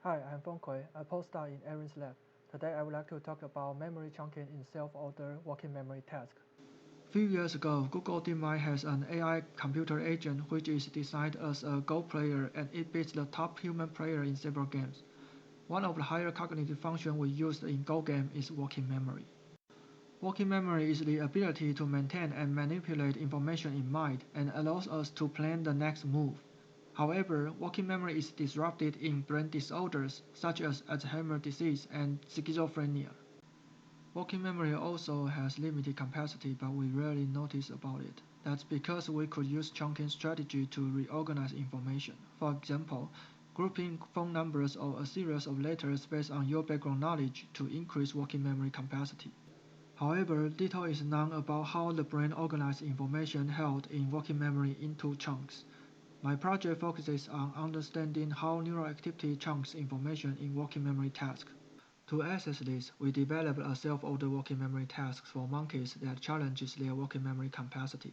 Hi, I'm Feng-Kuei, a postdoc in Aaron's lab. Today I would like to talk about memory chunking in self-ordered working memory tasks. Few years ago, Google DeepMind has an AI computer agent which is designed as a Go player and it beats the top human player in several games. One of the higher cognitive functions we use in Go game is working memory. Working memory is the ability to maintain and manipulate information in mind and allows us to plan the next move. However, working memory is disrupted in brain disorders such as Alzheimer's disease and schizophrenia. Working memory also has limited capacity, but we rarely notice about it. That's because we could use chunking strategy to reorganize information. For example, grouping phone numbers or a series of letters based on your background knowledge to increase working memory capacity. However, little is known about how the brain organizes information held in working memory into chunks. My project focuses on understanding how neural activity chunks information in working memory tasks. To access this, we developed a self-ordered working memory task for monkeys that challenges their working memory capacity.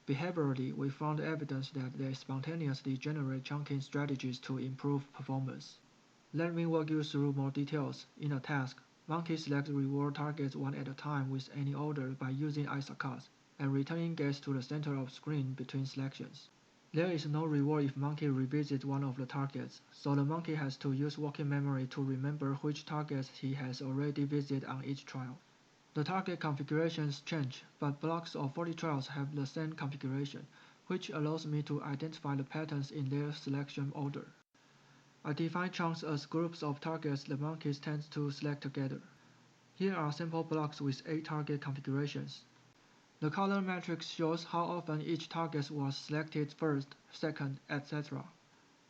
Behaviorally, we found evidence that they spontaneously generate chunking strategies to improve performance. Let me walk you through more details. In a task, monkeys select reward targets one at a time with any order by using Icahn and returning gaze to the center of the screen between selections. There is no reward if monkey revisits one of the targets, so the monkey has to use working memory to remember which targets he has already visited on each trial. The target configurations change, but blocks of 40 trials have the same configuration, which allows me to identify the patterns in their selection order. I define chunks as groups of targets the monkeys tend to select together. Here are sample blocks with 8 target configurations. The color matrix shows how often each target was selected first, second, etc.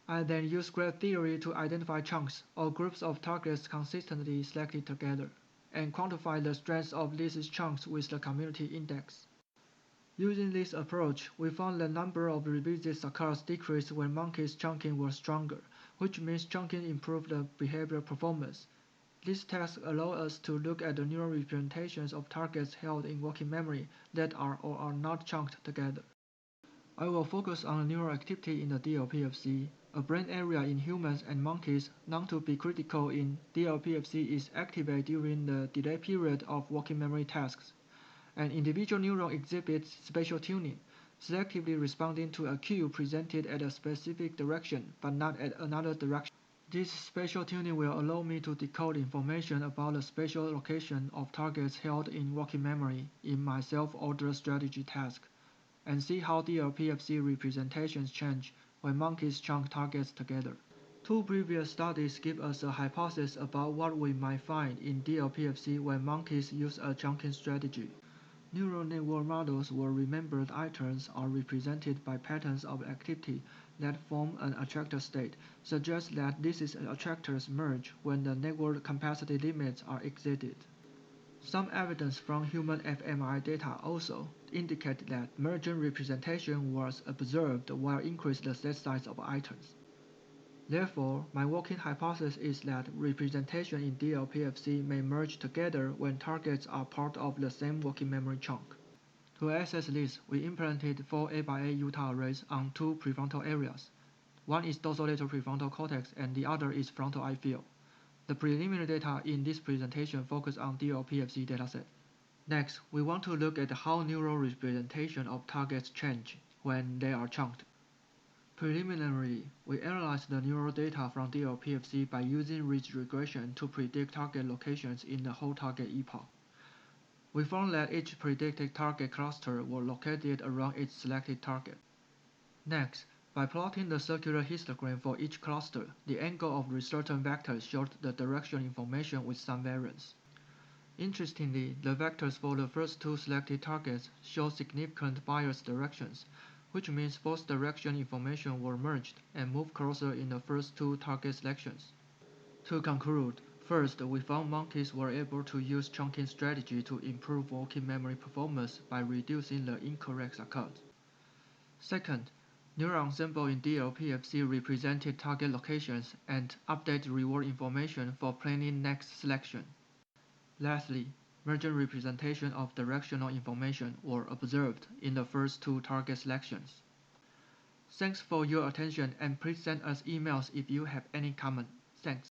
I then use graph theory to identify chunks or groups of targets consistently selected together, and quantify the strength of these chunks with the community index. Using this approach, we found the number of revisits occurs decreased when monkeys' chunking was stronger, which means chunking improved the behavior performance. This task allows us to look at the neural representations of targets held in working memory that are or are not chunked together. I will focus on neural activity in the DLPFC. A brain area in humans and monkeys known to be critical in DLPFC is activated during the delay period of working memory tasks. An individual neuron exhibits spatial tuning, selectively responding to a cue presented at a specific direction but not at another direction. This spatial tuning will allow me to decode information about the spatial location of targets held in working memory in my self-ordered strategy task, and see how DLPFC representations change when monkeys chunk targets together. Two previous studies give us a hypothesis about what we might find in DLPFC when monkeys use a chunking strategy. Neural network models where remembered items are represented by patterns of activity that form an attractor state, suggests that these attractors merge when the network capacity limits are exceeded. Some evidence from human fMRI data also indicate that mergent representation was observed while increased the set size of items. Therefore, my working hypothesis is that representation in DLPFC may merge together when targets are part of the same working memory chunk. To access this, we implemented 4 8x8 Utah arrays on 2 prefrontal areas. One is dorsolateral prefrontal cortex and the other is frontal eye field. The preliminary data in this presentation focus on DLPFC dataset. Next, we want to look at how neural representation of targets change when they are chunked. Preliminarily, we analyzed the neural data from DLPFC by using ridge regression to predict target locations in the whole target epoch. We found that each predicted target cluster was located around its selected target. Next, by plotting the circular histogram for each cluster, the angle of the certain vectors showed the direction information with some variance. Interestingly, the vectors for the first 2 selected targets show significant bias directions, which means both direction information were merged and moved closer in the first 2 target selections. To conclude, first, we found monkeys were able to use chunking strategy to improve working memory performance by reducing the incorrect occurrence. Second, neural ensemble in DLPFC represented target locations and updated reward information for planning next selection. Lastly, mergent representation of directional information were observed in the first 2 target selections. Thanks for your attention and please send us emails if you have any comment. Thanks.